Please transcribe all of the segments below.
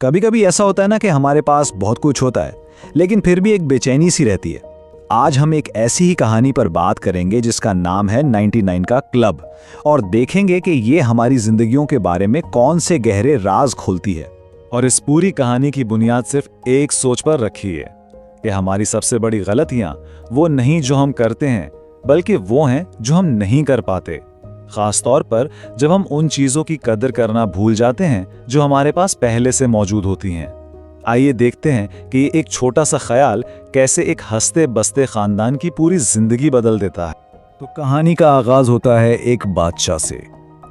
कभी कभी ऐसा होता है ना कि हमारे पास बहुत कुछ होता है, लेकिन फिर भी एक बेचैनी सी रहती है। आज हम एक ऐसी ही कहानी पर बात करेंगे जिसका नाम है 99 का क्लब, और देखेंगे कि ये हमारी जिंदगियों के बारे में कौन से गहरे राज खोलती है। और इस पूरी कहानी की बुनियाद सिर्फ एक सोच पर रखी है कि हमारी सबसे बड़ी गलतियां वो नहीं जो हम करते हैं, बल्कि वो हैं जो हम नहीं कर पाते। खास तौर पर जब हम उन चीजों की कदर करना भूल जाते हैं जो हमारे पास पहले से मौजूद होती हैं। आइए देखते हैं कि एक छोटा सा ख्याल कैसे एक हंसते बसते खानदान की पूरी जिंदगी बदल देता है। तो कहानी का आगाज होता है एक बादशाह से,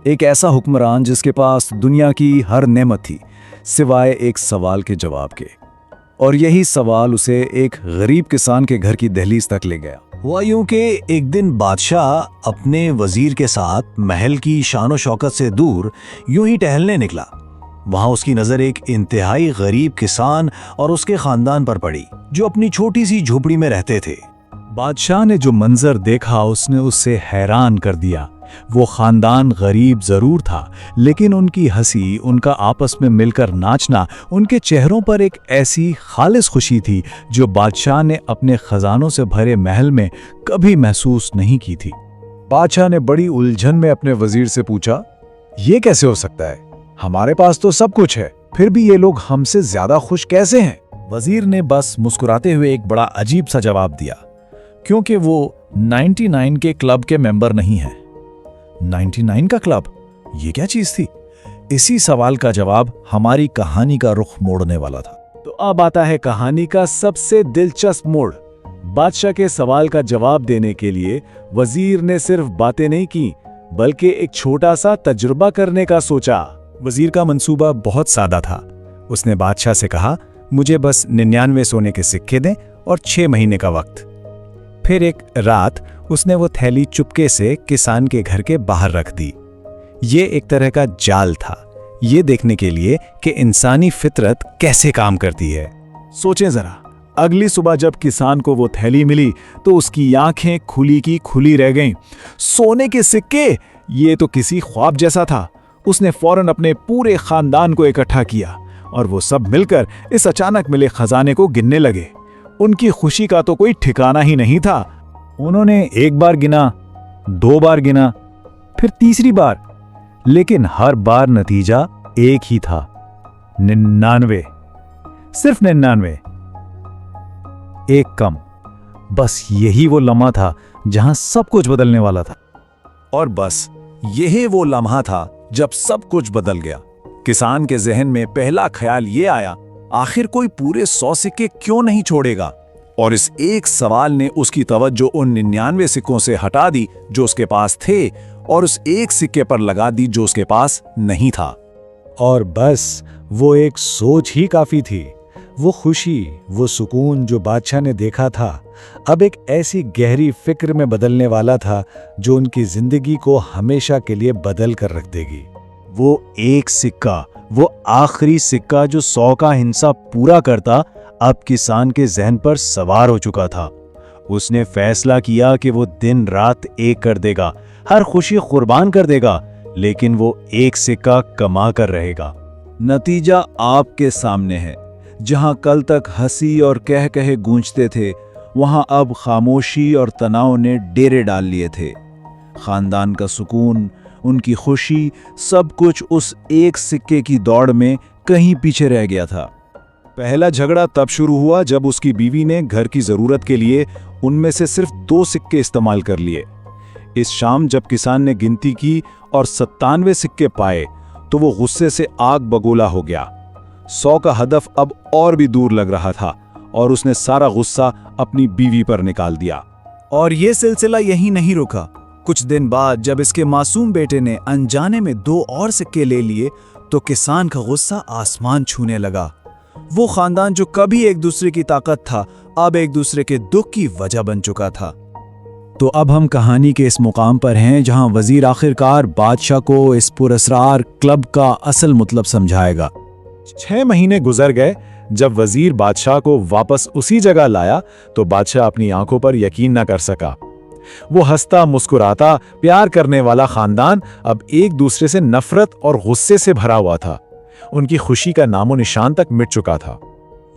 एक ऐसा हुक्मरान जिसके पास दुनिया की हर नेमत थी सिवाय एक सवाल के जवाब के। और यही सवाल उसे एक गरीब किसान के घर की दहलीज तक ले गया। हुआ यूं कि एक दिन बादशाह अपने वजीर के साथ महल की शानो शौकत से दूर यूं ही टहलने निकला। वहां उसकी नजर एक इंतहाई गरीब किसान और उसके खानदान पर पड़ी जो अपनी छोटी सी झोपड़ी में रहते थे। बादशाह ने जो मंजर देखा उसने उससे हैरान कर दिया। वो खानदान गरीब जरूर था, लेकिन उनकी हंसी, उनका आपस में मिलकर नाचना, उनके चेहरों पर एक ऐसी खालिस खुशी थी जो बादशाह ने अपने खजानों से भरे महल में कभी महसूस नहीं की थी। बादशाह ने बड़ी उलझन में अपने वजीर से पूछा, ये कैसे हो सकता है? हमारे पास तो सब कुछ है, फिर भी ये लोग हमसे ज्यादा खुश कैसे हैं? वजीर ने बस मुस्कुराते हुए एक बड़ा अजीब सा जवाब दिया, क्योंकि वो 99 के क्लब के मेंबर नहीं है। 99 का क्लब, ये क्या चीज थी? इसी सवाल का जवाब हमारी कहानी का रुख मोड़ने वाला था। तो अब आता है कहानी का सबसे दिलचस्प मोड़। बादशाह के सवाल का जवाब देने के लिए वजीर ने सिर्फ बातें नहीं की, बल्कि एक छोटा सा तजुर्बा करने का सोचा। वजीर का मंसूबा बहुत सादा था। उसने बादशाह से कहा, मुझे बस 99 सोने के सिक्के दें और 6 महीने का वक्त। फिर एक रात उसने वो थैली चुपके से किसान के घर के बाहर रख दी। ये एक तरह का जाल था, ये देखने के लिए कि इंसानी फितरत कैसे काम करती है। सोचें जरा, अगली सुबह जब किसान को वो थैली मिली तो उसकी आंखें खुली की खुली रह गईं। सोने के सिक्के, ये तो किसी ख्वाब जैसा था। उसने फौरन अपने पूरे खानदान को इकट्ठा किया और वो सब मिलकर इस अचानक मिले खजाने को गिनने लगे। उनकी खुशी का तो कोई ठिकाना ही नहीं था। उन्होंने एक बार गिना, 2 बार गिना, फिर तीसरी बार, लेकिन हर बार नतीजा एक ही था, 99। सिर्फ 99, एक कम। बस यही वो लम्हा था जहां सब कुछ बदलने वाला था। और बस यही वो लम्हा था जब सब कुछ बदल गया। किसान के जहन में पहला ख्याल ये आया, आखिर कोई पूरे 100 सिक्के क्यों नहीं छोड़ेगा? और इस एक सवाल ने उसकी तवज्जो उन 99 सिक्कों से हटा दी जो उसके पास थे और उस एक सिक्के पर लगा दी जो उसके पास नहीं था। और बस वो एक सोच ही काफी थी। वो खुशी, वो सुकून जो बादशाह ने देखा था, अब एक ऐसी गहरी फिक्र में बदलने वाला था जो उनकी जिंदगी को हमेशा के लिए बदल कर रख देगी। वो एक सिक्का, वो आखिरी सिक्का जो 100 का हिस्सा पूरा करता, अब किसान के जहन पर सवार हो चुका था। उसने फैसला किया कि वो दिन रात एक कर देगा, हर खुशी कुर्बान कर देगा, लेकिन वो एक सिक्का कमा कर रहेगा। नतीजा आपके सामने है। जहां कल तक हंसी और कह कहे गूंजते थे, वहां अब खामोशी और तनाव ने डेरे डाल लिए थे। खानदान का सुकून, उनकी खुशी, सब कुछ उस एक सिक्के की दौड़ में कहीं पीछे रह गया था। पहला झगड़ा तब शुरू हुआ जब उसकी बीवी ने घर की जरूरत के लिए उनमें से सिर्फ 2 सिक्के इस्तेमाल कर लिए। इस शाम जब किसान ने गिनती की और 97 सिक्के पाए तो वो गुस्से से आग बगोला हो गया। 100 का हदफ अब और भी दूर लग रहा था और उसने सारा गुस्सा अपनी बीवी पर निकाल दिया। और ये सिलसिला यहीं नहीं रुका। कुछ दिन बाद जब इसके मासूम बेटे ने अनजाने में 2 और सिक्के ले लिए तो किसान का गुस्सा आसमान छूने लगा। वो खानदान जो कभी एक दूसरे की ताकत था, अब एक दूसरे के दुख की वजह बन चुका था। तो अब हम कहानी के इस मुकाम पर हैं जहां वजीर आखिरकार बादशाह को इस पुरस्कार क्लब का असल मतलब समझाएगा। 6 महीने गुजर गए। जब वजीर बादशाह को वापस उसी जगह लाया तो बादशाह अपनी आंखों पर यकीन न कर सका। वो हंसता मुस्कुराता प्यार करने वाला खानदान अब एक दूसरे से नफरत और गुस्से से भरा हुआ था। उनकी खुशी का नामो निशान तक मिट चुका था।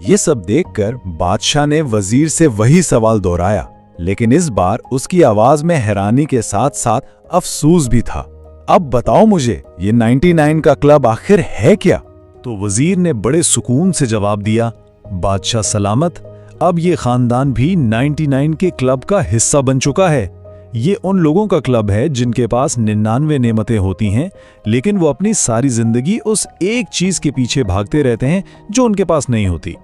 ये सब देखकर बादशाह ने वजीर से वही सवाल दोहराया, लेकिन इस बार उसकी आवाज में हैरानी के साथ साथ अफसोस भी था। अब बताओ मुझे, ये 99 का क्लब आखिर है क्या? तो वजीर ने बड़े सुकून से जवाब दिया, बादशाह सलामत, अब ये खानदान भी 99 के क्लब का हिस्सा बन चुका है। ये उन लोगों का क्लब है जिनके पास 99 नेमतें होती हैं, लेकिन वो अपनी सारी जिंदगी उस एक चीज के पीछे भागते रहते हैं जो उनके पास नहीं होती,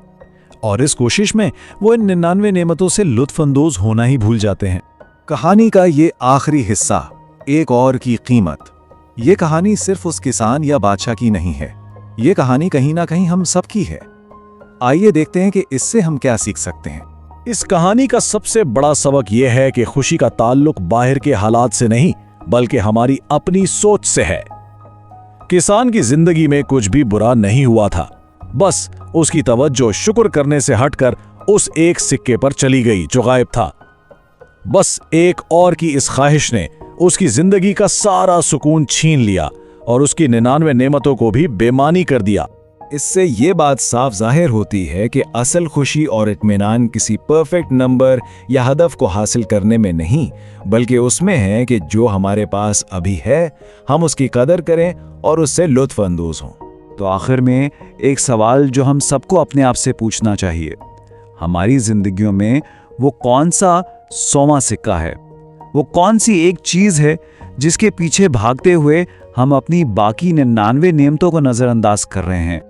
और इस कोशिश में वो इन 99 नेमतों से लुत्फअंदोज होना ही भूल जाते हैं। कहानी का ये आखिरी हिस्सा, एक और की कीमत। ये कहानी सिर्फ उस किसान या बादशाह की नहीं है, ये कहानी कहीं ना कहीं हम सबकी है। आइए देखते हैं कि इससे हम क्या सीख सकते हैं। इस कहानी का सबसे बड़ा सबक यह है कि खुशी का ताल्लुक बाहर के हालात से नहीं, बल्कि हमारी अपनी सोच से है। किसान की जिंदगी में कुछ भी बुरा नहीं हुआ था, बस उसकी तवज्जो शुक्र करने से हटकर उस एक सिक्के पर चली गई जो गायब था। बस एक और की इस ख्वाहिश ने उसकी जिंदगी का सारा सुकून छीन लिया और उसकी 99 नेमतों को भी बेमानी कर दिया। इससे ये बात साफ जाहिर होती है कि असल खुशी और इत्मीनान किसी परफेक्ट नंबर या हदफ को हासिल करने में नहीं, बल्कि उसमें है कि जो हमारे पास अभी है हम उसकी कदर करें और उससे लुत्फ अंदोज हों। तो आखिर में एक सवाल जो हम सबको अपने आप से पूछना चाहिए, हमारी जिंदगियों में वो कौन सा 100वां सिक्का है, वो कौन सी एक चीज है जिसके पीछे भागते हुए हम अपनी बाकी 99 नेमतों को नजरअंदाज कर रहे हैं।